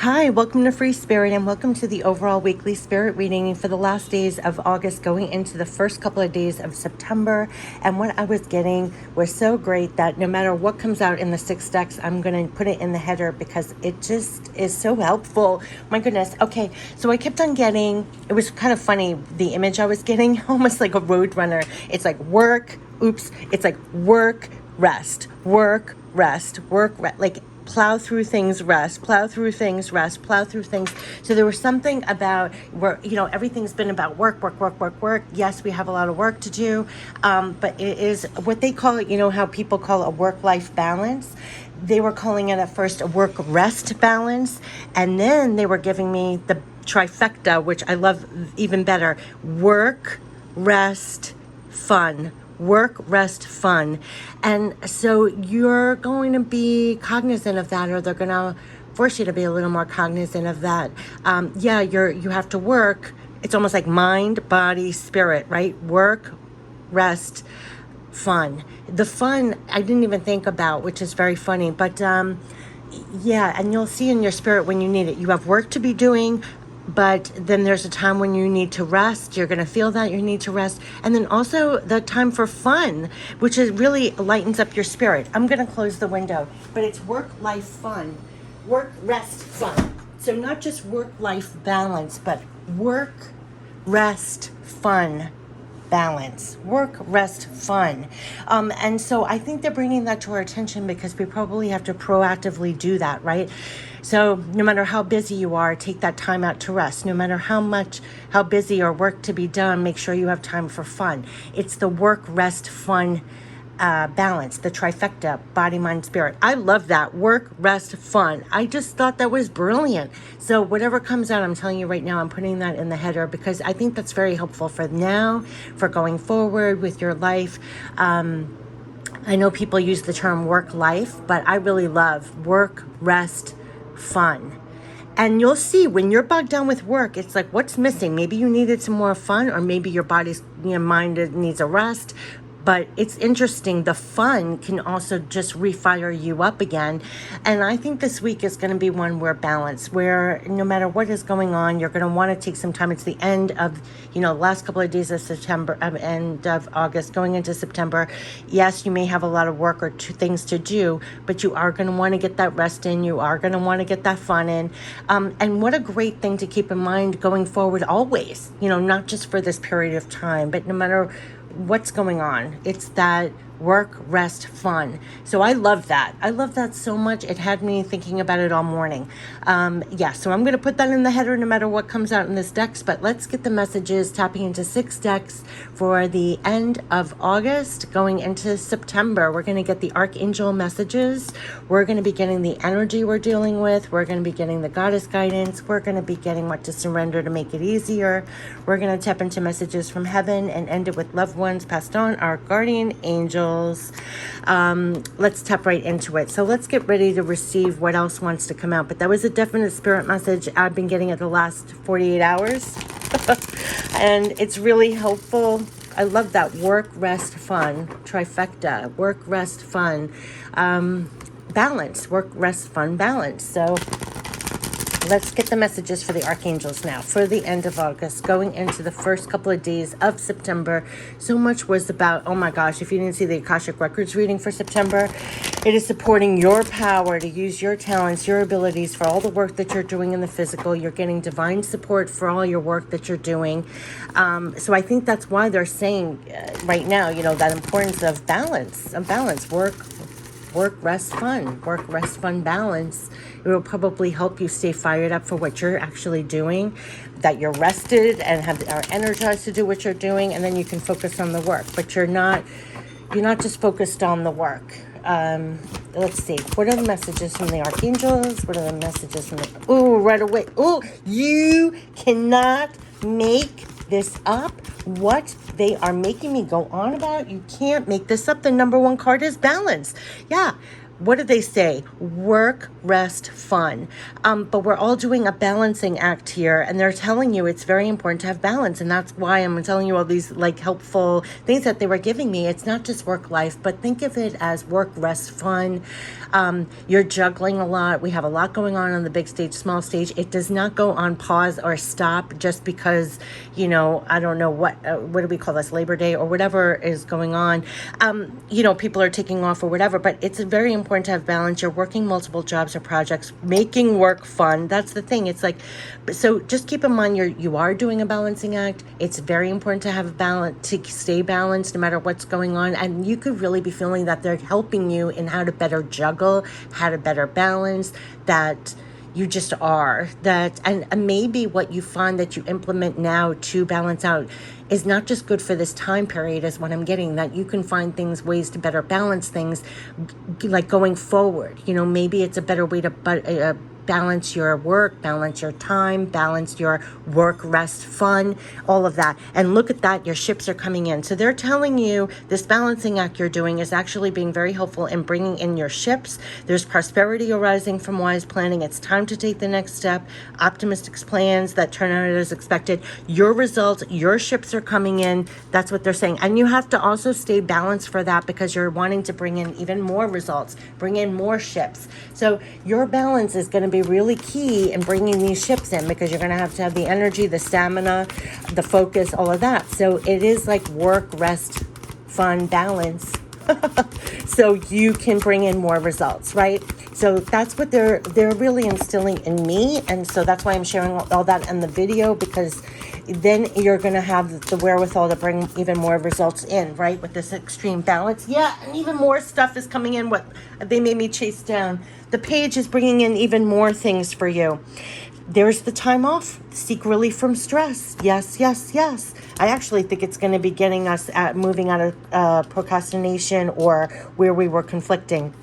Hi, welcome to Free Spirit and welcome to the overall weekly spirit reading for the last days of August going into the first couple of days of September. And what I was getting was so great that no matter what comes out in the 6 decks, I'm going to put it in the header because it just is so helpful. My goodness. Okay, so I kept on getting, it was kind of funny, the image I was getting, almost like a road runner. It's like work, it's like work, rest, work, rest, like plow through things, rest, plow through things, rest, plow through things. So there was something about where, everything's been about work. Yes, we have a lot of work to do, but it is what they call it, how people call a work-life balance. They were calling it at first a work-rest balance, and then they were giving me the trifecta, which I love even better: work, rest, fun. Work, rest, fun. And so you're going to be cognizant of that, or they're going to force you to be a little more cognizant of that. You have to work. It's almost like mind, body, spirit, right? Work, rest, fun. The fun I didn't even think about, which is very funny, but and you'll see in your spirit when you need it. You have work to be doing, but then there's a time when you need to rest. You're going to feel that you need to rest. And then also the time for fun, which is really lightens up your spirit. I'm going to close the window, but it's work, life, fun. Work, rest, fun. So not just work-life balance, but work, rest, fun. Balance, work, rest, fun. And so I think they're bringing that to our attention because we probably have to proactively do that, right? So no matter how busy you are, take that time out to rest. No matter how busy or work to be done, make sure you have time for fun. It's the work, rest, fun balance, the trifecta, body, mind, spirit. I love that. Work, rest, fun. I just thought that was brilliant. So whatever comes out, I'm telling you right now, I'm putting that in the header because I think that's very helpful for now, for going forward with your life. I know people use the term work life, but I really love work, rest, fun. And you'll see when you're bogged down with work, it's like, what's missing? Maybe you needed some more fun, or maybe your mind needs a rest. But it's interesting. The fun can also just refire you up again. And I think this week is going to be one where balance, where no matter what is going on, you're going to want to take some time. It's the end of, the last couple of days of September, end of August, going into September. Yes, you may have a lot of work or things to do, but you are going to want to get that rest in. You are going to want to get that fun in. And what a great thing to keep in mind going forward always, not just for this period of time, but no matter what's going on. It's that work, rest, fun. So I love that. I love that so much. It had me thinking about it all morning. So I'm going to put that in the header no matter what comes out in this decks, but let's get the messages, tapping into 6 decks for the end of August going into September. We're going to get the Archangel messages. We're going to be getting the energy we're dealing with. We're going to be getting the goddess guidance. We're going to be getting what to surrender to make it easier. We're going to tap into messages from heaven and end it with loved ones passed on, our guardian angels. Let's tap right into it. So let's get ready to receive what else wants to come out. But that was a definite spirit message I've been getting at the last 48 hours. And it's really helpful. I love that work, rest, fun, trifecta, work, rest, fun, balance, work, rest, fun, balance. So let's get the messages for the Archangels now for the end of August, going into the first couple of days of September. So much was about, oh my gosh, if you didn't see the Akashic Records reading for September, it is supporting your power to use your talents, your abilities for all the work that you're doing in the physical. You're getting divine support for all your work that you're doing. So I think that's why they're saying right now, that importance of balance, work, rest, fun. Work, rest, fun, balance. It will probably help you stay fired up for what you're actually doing, that you're rested and are energized to do what you're doing, and then you can focus on the work. But you're not just focused on the work. Let's see. What are the messages from the Archangels? What are the messages from right away. You cannot make this up. What they are making me go on about, you can't make this up. The number 1 card is balance. Yeah, what do they say? Work, rest, fun. But we're all doing a balancing act here, and they're telling you it's very important to have balance. And that's why I'm telling you all these like helpful things that they were giving me. It's not just work life, but think of it as work, rest, fun. You're juggling a lot. We have a lot going on the big stage, small stage. It does not go on pause or stop just because, I don't know what do we call this, Labor Day or whatever is going on. People are taking off or whatever, but it's very important to have balance. You're working multiple jobs or projects, making work fun. That's the thing. It's like, so just keep in mind you are doing a balancing act. It's very important to have a balance, to stay balanced no matter what's going on. And you could really be feeling that they're helping you in how to better juggle, how to better balance, that you just are that. And maybe what you find that you implement now to balance out is not just good for this time period, is what I'm getting, that you can find ways to better balance things, like going forward. Maybe it's a better way to balance your work, balance your time, balance your work, rest, fun, all of that. And look at that, your ships are coming in. So they're telling you this balancing act you're doing is actually being very helpful in bringing in your ships. There's prosperity arising from wise planning. It's time to take the next step. Optimistic plans that turn out as expected. Your results, your ships are coming in. That's what they're saying. And you have to also stay balanced for that, because you're wanting to bring in even more results, bring in more ships. So your balance is going to be really key in bringing these ships in, because you're going to have the energy, the stamina, the focus, all of that. So it is like work, rest, fun, balance. So you can bring in more results, right? So that's what they're really instilling in me. And so that's why I'm sharing all that in the video, because then you're going to have the wherewithal to bring even more results in, right? With this extreme balance. Yeah, and even more stuff is coming in. What they made me chase down. The page is bringing in even more things for you. There's the time off. Seek relief from stress. Yes, yes, yes. I actually think it's going to be getting us moving out of procrastination or where we were conflicting.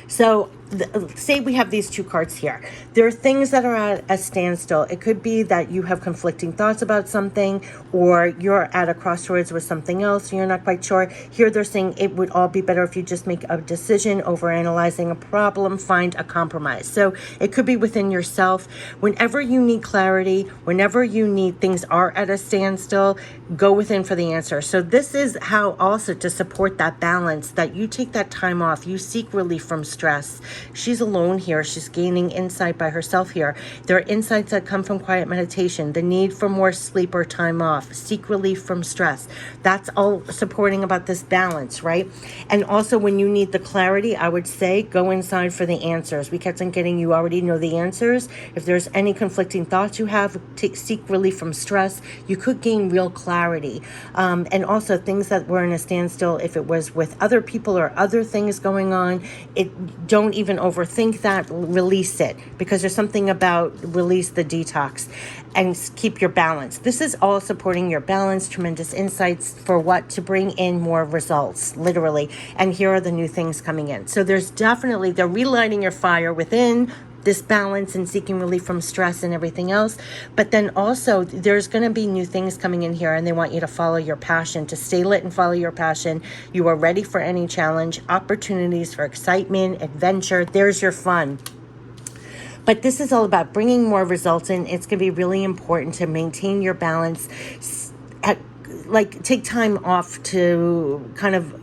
So say we have these two cards here. There are things that are at a standstill. It could be that you have conflicting thoughts about something, or you're at a crossroads with something else and you're not quite sure. Here they're saying it would all be better if you just make a decision over analyzing a problem, find a compromise. So it could be within yourself. Whenever you need clarity, whenever you need things are at a standstill, go within for the answer. So this is how also to support that balance, that you take that time off, you seek relief from stress. She's alone here. She's gaining insight by herself here. There are insights that come from quiet meditation, the need for more sleep or time off, seek relief from stress. That's all supporting about this balance, right? And also when you need the clarity, I would say go inside for the answers. We kept on getting, you already know the answers. If there's any conflicting thoughts you have, seek relief from stress. You could gain real clarity. And also things that were in a standstill, if it was with other people or other things going on, don't even overthink that, release it, because there's something about release the detox and keep your balance. This is all supporting your balance, tremendous insights for what to bring in more results, literally. And here are the new things coming in. So there's definitely, they're relighting your fire within this balance and seeking relief from stress and everything else. But then also there's going to be new things coming in here, and they want you to follow your passion, to stay lit and follow your passion. You are ready for any challenge, opportunities for excitement, adventure. There's your fun. But this is all about bringing more results in. It's going to be really important to maintain your balance. Take time off to kind of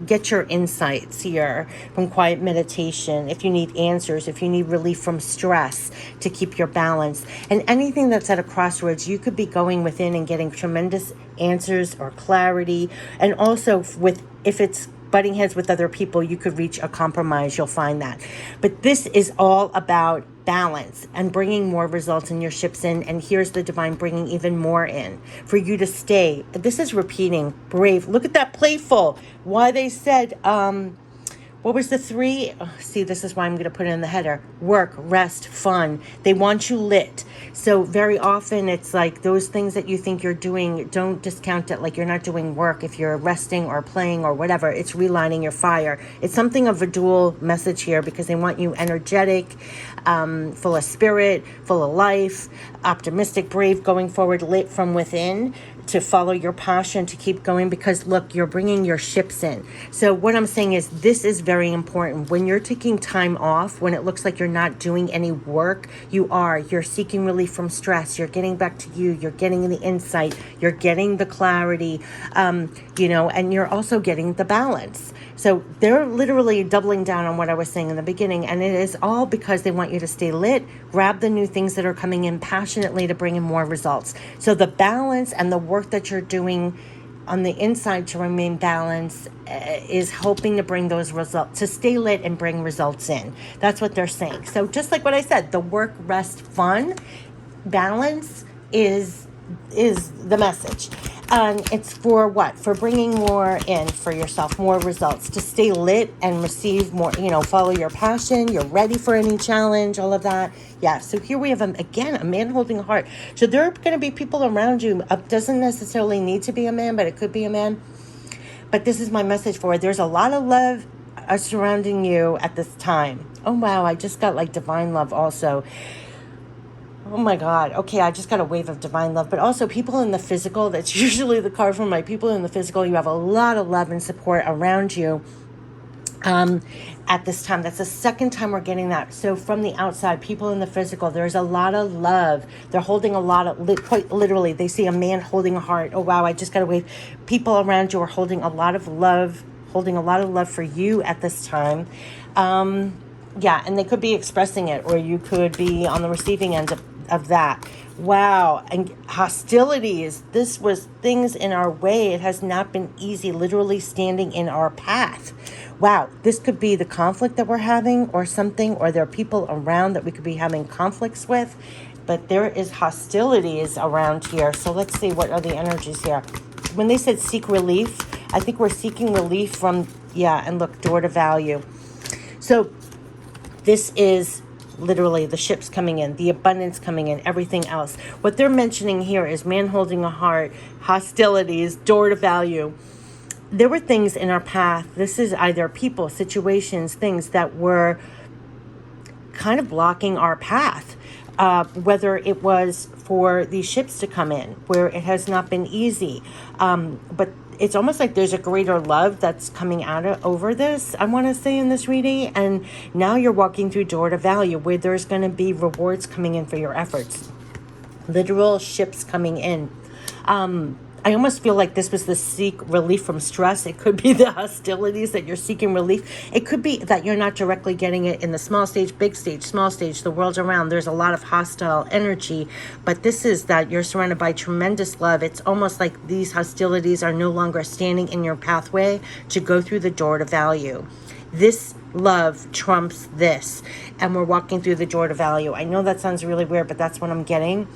get your insights here from quiet meditation. If you need answers, if you need relief from stress, to keep your balance. And anything that's at a crossroads, you could be going within and getting tremendous answers or clarity. And also if it's butting heads with other people, you could reach a compromise. You'll find that. But this is all about balance and bringing more results in your ships in. And here's the divine bringing even more in for you to stay. This is repeating, brave. Look at that, playful. Why they said, what was the 3? Oh, see, this is why I'm going to put it in the header. Work, rest, fun. They want you lit. So very often it's like those things that you think you're doing, don't discount it like you're not doing work if you're resting or playing or whatever. It's relighting your fire. It's something of a dual message here, because they want you energetic, full of spirit, full of life, optimistic, brave, going forward, lit from within, to follow your passion, to keep going, because look, you're bringing your ships in. So what I'm saying is this is very important. When you're taking time off, when it looks like you're not doing any work, you're seeking relief from stress. You're getting back to you. You're getting the insight. You're getting the clarity, and you're also getting the balance. So they're literally doubling down on what I was saying in the beginning. And it is all because they want you to stay lit, grab the new things that are coming in passionately to bring in more results. So the balance and the work that you're doing on the inside to remain balanced is hoping to bring those results, to stay lit and bring results in. That's what they're saying. So just like what I said, the work, rest, fun, balance is the message. And it's for what? For bringing more in for yourself, more results, to stay lit and receive more, follow your passion. You're ready for any challenge, all of that. Yeah. So here we have, again, a man holding a heart. So there are going to be people around you. Doesn't necessarily need to be a man, but it could be a man. But this is my message for it. There's a lot of love surrounding you at this time. Oh, wow. I just got like divine love also. Oh my God. Okay, I just got a wave of divine love. But also people in the physical, that's usually the card from my people in the physical. You have a lot of love and support around you at this time. That's the second time we're getting that. So from the outside, people in the physical, there's a lot of love. They're holding a lot of, quite literally, they see a man holding a heart. Oh, wow, I just got a wave. People around you are holding a lot of love for you at this time. Yeah, and they could be expressing it, or you could be on the receiving end of that. Wow. And hostilities. This was things in our way. It has not been easy, literally standing in our path. Wow. This could be the conflict that we're having or something, or there are people around that we could be having conflicts with, but there is hostilities around here. So let's see, what are the energies here? When they said seek relief, I think we're seeking relief from, and look, door to value. So this is literally the ships coming in, the abundance coming in, everything else. What they're mentioning here is man holding a heart, hostilities, door to value. There were things in our path. This is either people, situations, things that were kind of blocking our path. Whether it was for these ships to come in, where it has not been easy. But it's almost like there's a greater love that's coming out over this, I want to say, in this reading. And now you're walking through door to value, where there's going to be rewards coming in for your efforts. Literal ships coming in. I almost feel like this was the seek relief from stress. It could be the hostilities that you're seeking relief. It could be that you're not directly getting it in the small stage, big stage, small stage, the world around. There's a lot of hostile energy, but this is that you're surrounded by tremendous love. It's almost like these hostilities are no longer standing in your pathway to go through the door to value. This love trumps this, and we're walking through the door to value. I know that sounds really weird, but that's what I'm getting.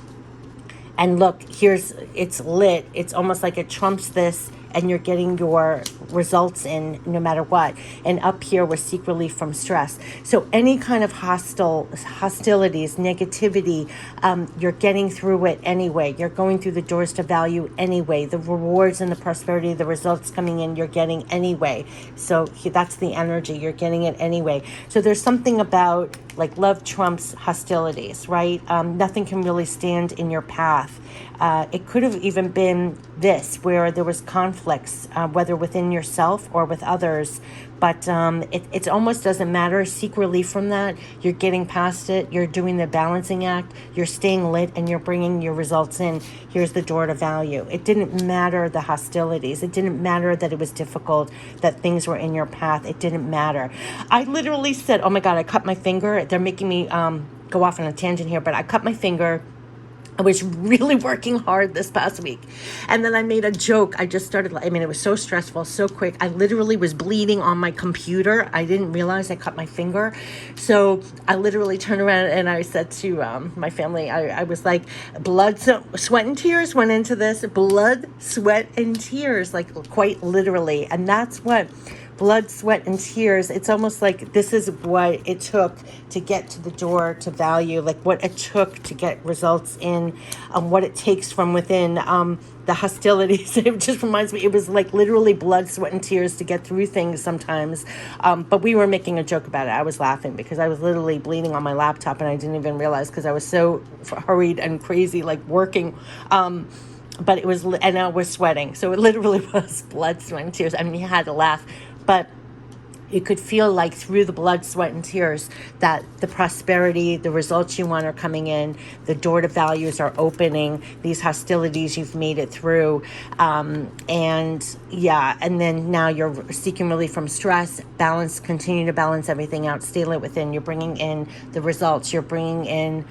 And look, it's lit. It's almost like it trumps this, and you're getting your results in no matter what. And up here, we're seek relief from stress. So any kind of hostilities, negativity, you're getting through it anyway. You're going through the doors to value anyway. The rewards and the prosperity, the results coming in, you're getting anyway. So that's the energy. You're getting it anyway. So there's something about like love trumps hostilities, right? Nothing can really stand in your path. It could have even been this, where there was conflicts, whether within yourself or with others. But it almost doesn't matter. Seek relief from that. You're getting past it. You're doing the balancing act. You're staying lit, and you're bringing your results in. Here's the door to value. It didn't matter the hostilities. It didn't matter that it was difficult, that things were in your path. It didn't matter. I literally said, oh my God, I cut my finger. They're making me go off on a tangent here, but I cut my finger. I was really working hard this past week. And then I made a joke. I just started, it was so stressful, so quick. I literally was bleeding on my computer. I didn't realize I cut my finger. So I literally turned around and I said to my family, I was like, blood, sweat, and tears went into this. Blood, sweat, and tears, like quite literally. And that's what blood, sweat, and tears. It's almost like this is what it took to get to the door to value, like what it took to get results in, what it takes from within, the hostilities. It just reminds me, it was like literally blood, sweat, and tears to get through things sometimes. But we were making a joke about it. I was laughing because I was literally bleeding on my laptop, and I didn't even realize because I was so hurried and crazy, like working. but it was, and I was sweating. So it literally was blood, sweat, and tears. I mean, you had to laugh, but you could feel like through the blood, sweat, and tears that the prosperity, the results you want are coming in, the door to values are opening, these hostilities, you've made it through. And yeah, and then now you're seeking relief from stress, balance, continue to balance everything out, stay lit within. You're bringing in the results, you're bringing in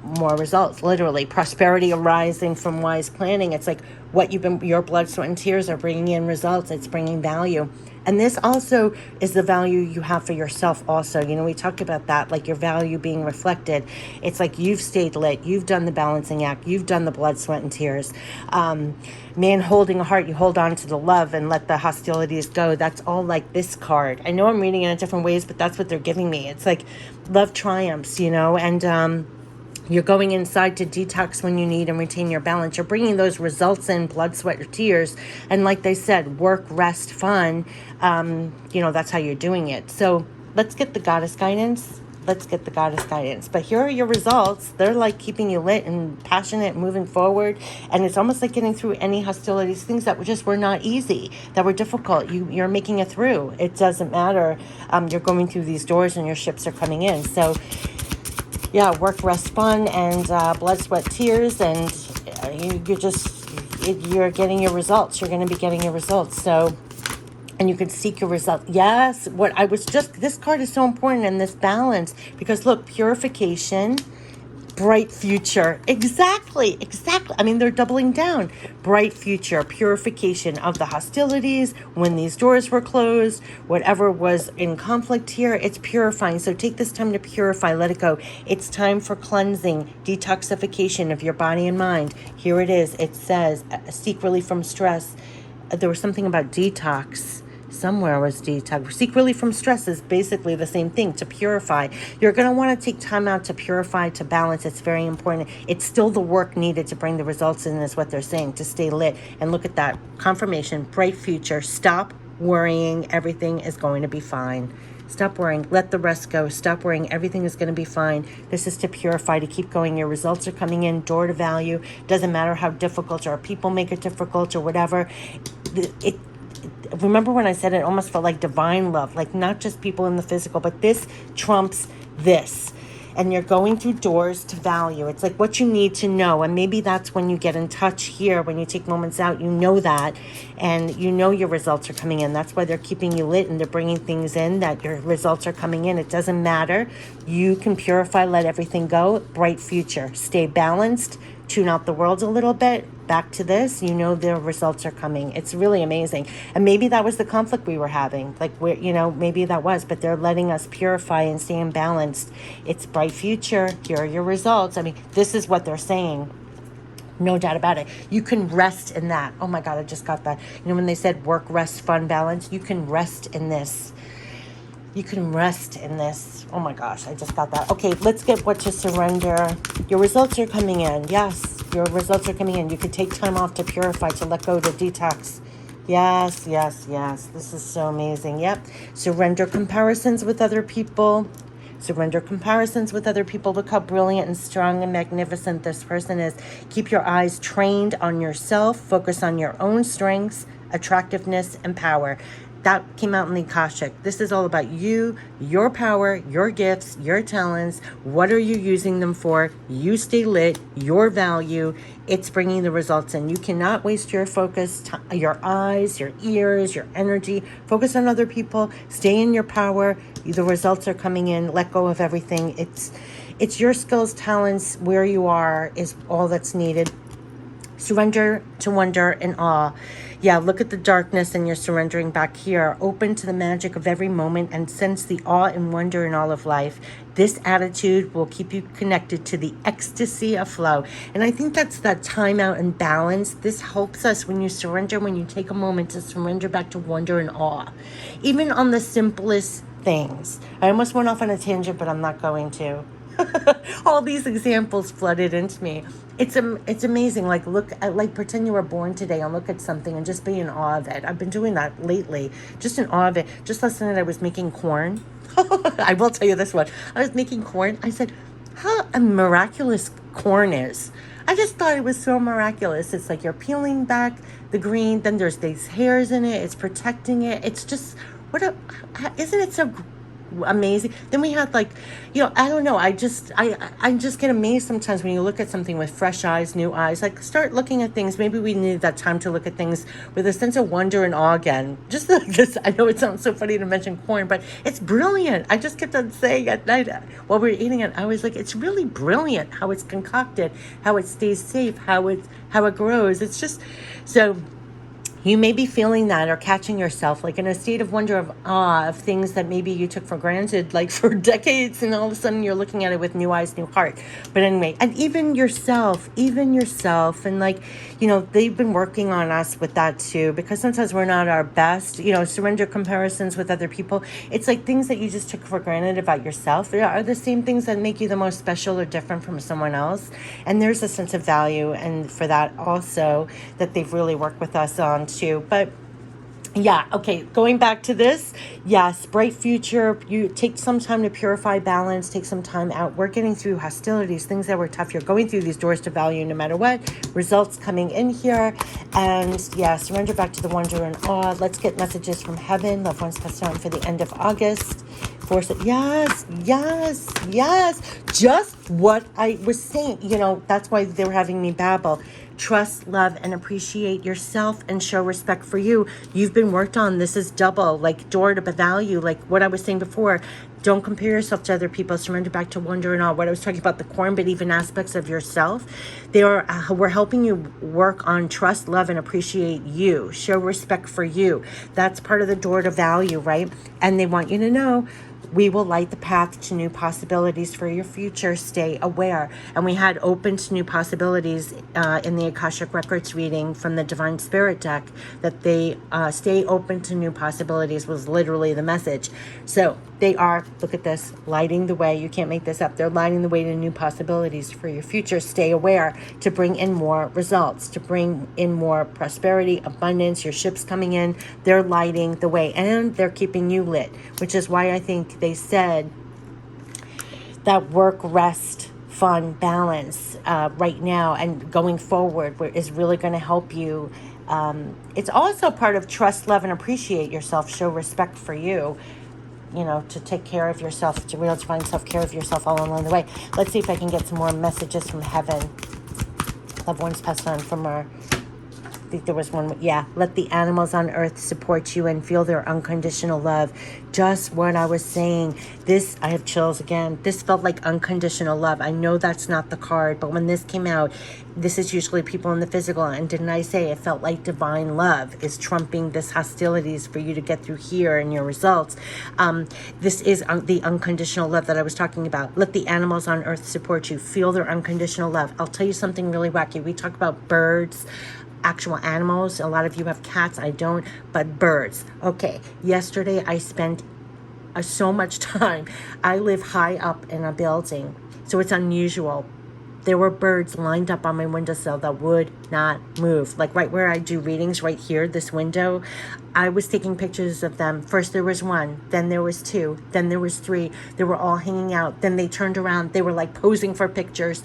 more results, literally prosperity arising from wise planning. It's like what you've been, your blood, sweat, and tears are bringing in results. It's bringing value. And this also is the value you have for yourself also. You know, we talked about that, like your value being reflected. It's like you've stayed lit, you've done the balancing act, you've done the blood, sweat, and tears. Man holding a heart, you hold on to the love and let the hostilities go. That's all like this card. I know I'm reading it in different ways, but that's what they're giving me. It's like love triumphs, you know, and you're going inside to detox when you need and retain your balance. You're bringing those results in, blood, sweat, or tears. And like they said, work, rest, fun. You know, that's how you're doing it. So let's get the goddess guidance. Let's get the goddess guidance. But here are your results. They're like keeping you lit and passionate, moving forward. And it's almost like getting through any hostilities, things that were not easy, that were difficult. You're making it through. It doesn't matter. You're going through these doors and your ships are coming in. So yeah, work, rest, fun, and blood, sweat, tears, and you're getting your results. You're going to be getting your results. So, and you can seek your results. Yes, this card is so important in this balance because look, purification, bright future. Exactly. I mean, they're doubling down. Bright future, purification of the hostilities, when these doors were closed, whatever was in conflict here, it's purifying. So take this time to purify, let it go. It's time for cleansing, detoxification of your body and mind. Here it is. It says, seek relief from stress. There was something about detox. Somewhere was detox. Seek relief from stress is basically the same thing, to purify. You're going to want to take time out to purify, to balance. It's very important. It's still the work needed to bring the results in, is what they're saying, to stay lit. And look at that. Confirmation, bright future. Stop worrying. Everything is going to be fine. Stop worrying. Let the rest go. Stop worrying. Everything is going to be fine. This is to purify, to keep going. Your results are coming in. Door to value. Doesn't matter how difficult or people make it difficult or whatever. Remember when I said it almost felt like divine love, like not just people in the physical, but this trumps this. And you're going through doors to value. It's like what you need to know. And maybe that's when you get in touch here, when you take moments out, you know that. And you know your results are coming in. That's why they're keeping you lit and they're bringing things in, that your results are coming in. It doesn't matter. You can purify, let everything go. Bright future. Stay balanced. Tune out the world a little bit. Back to this, you know the results are coming. It's really amazing. And maybe that was the conflict we were having. Like, maybe that was, but they're letting us purify and stay in balanced. It's bright future. Here are your results. I mean, this is what they're saying. No doubt about it. You can rest in that. Oh my God, I just got that. You know, when they said work, rest, fun, balance, you can rest in this. You can rest in this. Oh my gosh, I just got that. Okay, let's get what to surrender. Your results are coming in. Yes, your results are coming in. You could take time off to purify, to let go, to detox. Yes. This is so amazing. Yep. Surrender comparisons with other people. Surrender comparisons with other people. Look how brilliant and strong and magnificent this person is. Keep your eyes trained on yourself. Focus on your own strengths, attractiveness, and power. That came out in the Akashic. This is all about you, your power, your gifts, your talents. What are you using them for? You stay lit, your value. It's bringing the results in. You cannot waste your focus, your eyes, your ears, your energy. Focus on other people. Stay in your power. The results are coming in. Let go of everything. It's your skills, talents, where you are is all that's needed. Surrender to wonder and awe. Yeah, look at the darkness and you're surrendering back here. Open to the magic of every moment and sense the awe and wonder in all of life. This attitude will keep you connected to the ecstasy of flow. And I think that's that time out and balance. This helps us when you surrender, when you take a moment to surrender back to wonder and awe. Even on the simplest things. I almost went off on a tangent, but I'm not going to. All these examples flooded into me. It's amazing. Like, look at, like, pretend you were born today and look at something and just be in awe of it. I've been doing that lately, just in awe of it. Just last night I was making corn. I will tell you this one. I was making corn. I said, how miraculous corn is. I just thought it was so miraculous. It's like you're peeling back the green, then there's these hairs in it, it's protecting it. It's just, isn't it so amazing? Then we had like, I don't know, I just get amazed sometimes when you look at something with fresh eyes, new eyes. Like, start looking at things. Maybe we need that time to look at things with a sense of wonder and awe again. Just like this, I know it sounds so funny to mention corn, but it's brilliant. I just kept on saying at night while we were eating it, I was like, it's really brilliant how it's concocted, how it stays safe, how it grows. It's just so. You may be feeling that or catching yourself like in a state of wonder, of awe, of things that maybe you took for granted like for decades, and all of a sudden you're looking at it with new eyes, new heart. But anyway, and even yourself, and like, they've been working on us with that too, because sometimes we're not our best, surrender comparisons with other people. It's like things that you just took for granted about yourself are the same things that make you the most special or different from someone else. And there's a sense of value, and for that also, that they've really worked with us on too. But yeah, okay, going back to this, yes, bright future. You take some time to purify, balance, take some time out. We're getting through hostilities, things that were tough. You're going through these doors to value no matter what. Results coming in here. And yeah, surrender back to the wonder and awe. Let's get messages from heaven. Loved ones passed on for the end of August. Yes. Just what I was saying. That's why they were having me babble. Trust, love, and appreciate yourself and show respect for you. You've been worked on. This is double, like door to value, like what I was saying before. Don't compare yourself to other people. Surrender back to wonder and all. What I was talking about, the corn, but even aspects of yourself. We're helping you work on trust, love, and appreciate you. Show respect for you. That's part of the door to value, right? And they want you to know, we will light the path to new possibilities for your future. Stay aware. And we had open to new possibilities in the Akashic Records reading from the Divine Spirit deck, that they stay open to new possibilities was literally the message. So they are, look at this, lighting the way. You can't make this up. They're lighting the way to new possibilities for your future. Stay aware to bring in more results, to bring in more prosperity, abundance. Your ship's coming in. They're lighting the way, and they're keeping you lit, which is why I think they said that work, rest, fun, balance right now and going forward is really going to help you. It's also part of trust, love, and appreciate yourself. Show respect for you. To take care of yourself, to realize, find self-care of yourself all along the way. Let's see if I can get some more messages from heaven. Loved ones passed on from our, I think there was one, yeah. Let the animals on earth support you and feel their unconditional love. Just what I was saying. This, I have chills again. This felt like unconditional love. I know that's not the card, but when this came out, this is usually people in the physical. And didn't I say it felt like divine love is trumping this hostilities for you to get through here and your results. This is the unconditional love that I was talking about. Let the animals on earth support you. Feel their unconditional love. I'll tell you something really wacky. We talk about birds, actual animals. A lot of you have cats. I don't, but birds. Okay. Yesterday I spent so much time. I live high up in a building, so it's unusual. There were birds lined up on my windowsill that would not move. Like right where I do readings, right here, this window, I was taking pictures of them. First there was one, then there was two, then there was three. They were all hanging out. Then they turned around. They were like posing for pictures.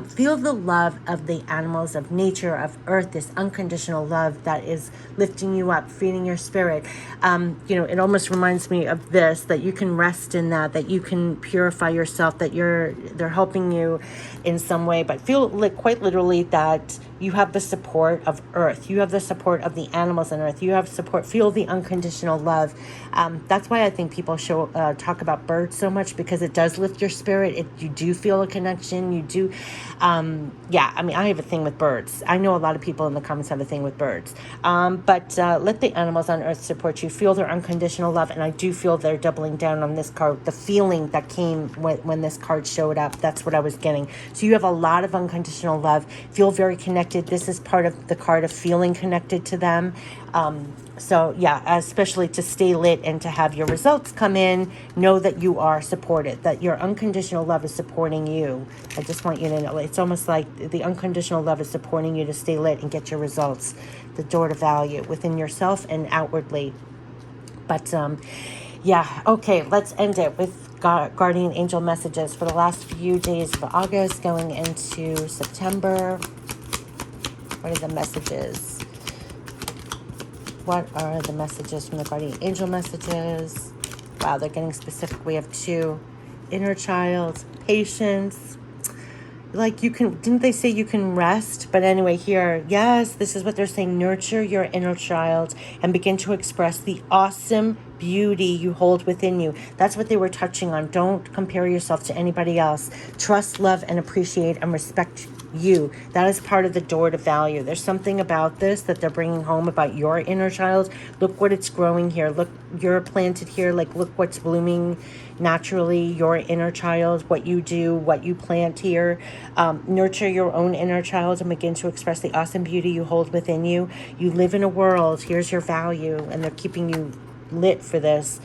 Feel the love of the animals, of nature, of earth, this unconditional love that is lifting you up, feeding your spirit. It almost reminds me of this, that you can rest in that you can purify yourself, that they're helping you in some way. But feel quite literally that you have the support of earth. You have the support of the animals on earth. You have support. Feel the unconditional love. That's why I think people talk about birds so much, because it does lift your spirit. You do feel a connection. You do. I have a thing with birds. I know a lot of people in the comments have a thing with birds. But let the animals on earth support you. Feel their unconditional love. And I do feel they're doubling down on this card. The feeling that came when this card showed up, that's what I was getting. So you have a lot of unconditional love. Feel very connected. This is part of the card of feeling connected to them. So yeah, especially to stay lit and to have your results come in, know that you are supported, that your unconditional love is supporting you. I just want you to know, it's almost like the unconditional love is supporting you to stay lit and get your results, the door to value within yourself and outwardly. But okay, let's end it with guardian angel messages for the last few days of August going into September. What are the messages? What are the messages from the guardian angel messages? Wow, they're getting specific. We have 2. Inner child, patience. Like you can, didn't they say you can rest? But anyway, here, yes, this is what they're saying. Nurture your inner child and begin to express the awesome beauty you hold within you. That's what they were touching on. Don't compare yourself to anybody else. Trust, love, and appreciate and respect you. That is part of the door to value. There's something about this that they're bringing home about your inner child. Look what it's growing here. Look, you're planted here. Like, look what's blooming naturally, your inner child, what you do, what you plant here. Nurture your own inner child and begin to express the awesome beauty you hold within you. You live in a world, here's your value, and they're keeping you lit for this.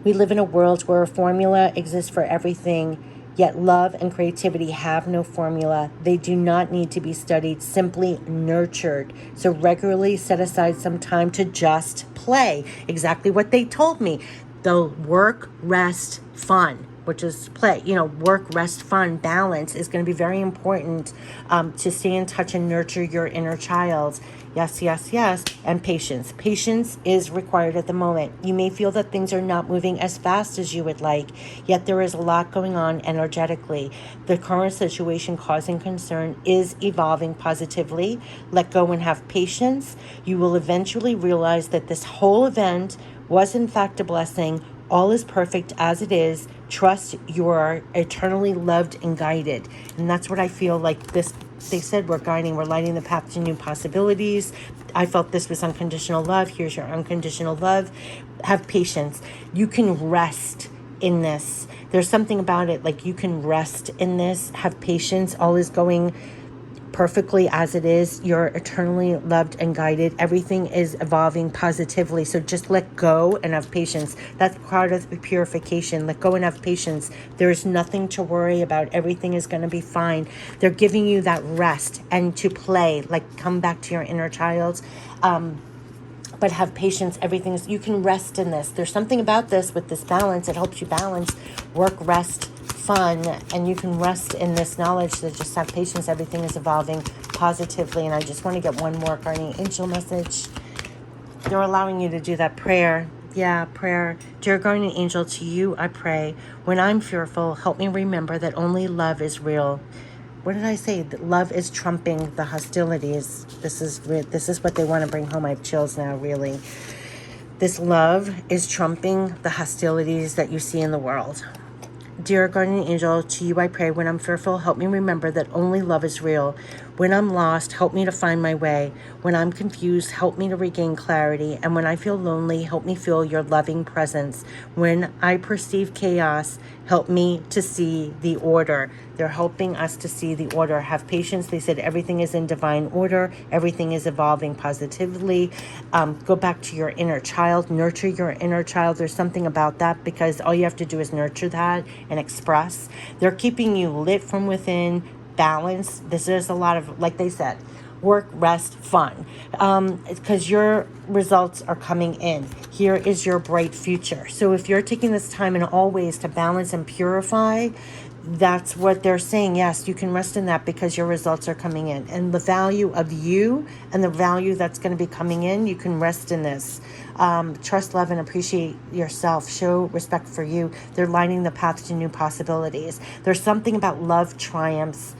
We live in a world where a formula exists for everything, yet love and creativity have no formula. They do not need to be studied, simply nurtured. So regularly set aside some time to just play. Exactly what they told me. The work, rest, fun, which is play, work, rest, fun, balance is going to be very important to stay in touch and nurture your inner child. Yes, yes, yes. And patience. Patience is required at the moment. You may feel that things are not moving as fast as you would like, yet there is a lot going on energetically. The current situation causing concern is evolving positively. Let go and have patience. You will eventually realize that this whole event was in fact a blessing. All is perfect as it is. Trust you are eternally loved and guided. And that's what I feel like this. They said we're lighting the path to new possibilities. I felt this was unconditional love. Here's your unconditional love. Have patience. You can rest in this. There's something about it, like you can rest in this. Have patience. All is going perfectly as it is. You're eternally loved and guided. Everything is evolving positively. So just let go and have patience. That's part of the purification. Let go and have patience. There is nothing to worry about. Everything is going to be fine. They're giving you that rest and to play, like come back to your inner child. But have patience. Everything is, you can rest in this. There's something about this with this balance. It helps you balance work, rest, fun, and you can rest in this knowledge that just have patience. Everything is evolving positively. And I just want to get one more guardian angel message. They're allowing you to do that prayer. Yeah, prayer. Dear guardian angel, to you I pray. When I'm fearful, help me remember that only love is real. What did I say? That love is trumping the hostilities. This is what they want to bring home. I have chills now, really. This love is trumping the hostilities that you see in the world. Dear guardian angel, to you I pray. When I'm fearful, help me remember that only love is real. When I'm lost, help me to find my way. When I'm confused, help me to regain clarity. And when I feel lonely, help me feel your loving presence. When I perceive chaos, help me to see the order. They're helping us to see the order. Have patience. They said everything is in divine order. Everything is evolving positively. Go back to your inner child. Nurture your inner child. There's something about that because all you have to do is nurture that and express. They're keeping you lit from within, balance. This is a lot of, like they said, work, rest, fun. Because your results are coming in. Here is your bright future. So if you're taking this time in all ways to balance and purify, that's what they're saying. Yes, you can rest in that because your results are coming in. And the value of you and the value that's going to be coming in, you can rest in this. Trust, love, and appreciate yourself. Show respect for you. They're lighting the path to new possibilities. There's something about love triumphs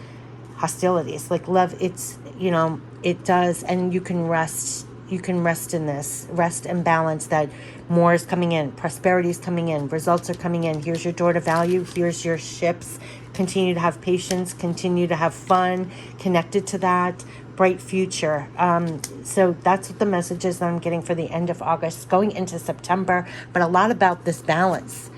hostilities. Like love, it's, it does, and you can rest. You can rest in this. Rest and balance that more is coming in. Prosperity is coming in. Results are coming in. Here's your door to value. Here's your ships. Continue to have patience. Continue to have fun. Connected to that. Bright future. So that's what the messages that I'm getting for the end of August, going into September. But a lot about this balance.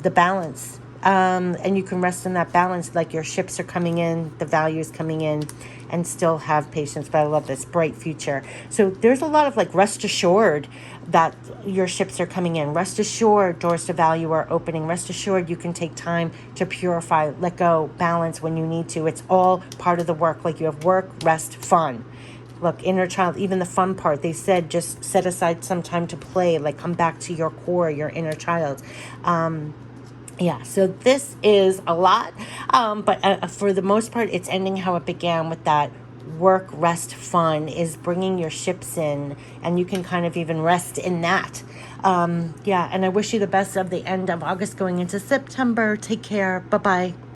The balance. And you can rest in that balance, like your ships are coming in, the value is coming in, and still have patience. But I love this bright future. So there's a lot of like rest assured that your ships are coming in. Rest assured doors to value are opening. Rest assured you can take time to purify, let go, balance when you need to. It's all part of the work. Like you have work, rest, fun. look, inner child, even the fun part, they said just set aside some time to play, like come back to your core, your inner child. Yeah, so this is a lot, but for the most part, it's ending how it began with that work, rest, fun is bringing your ships in, and you can kind of even rest in that. Yeah, and I wish you the best of the end of August going into September. Take care. Bye-bye.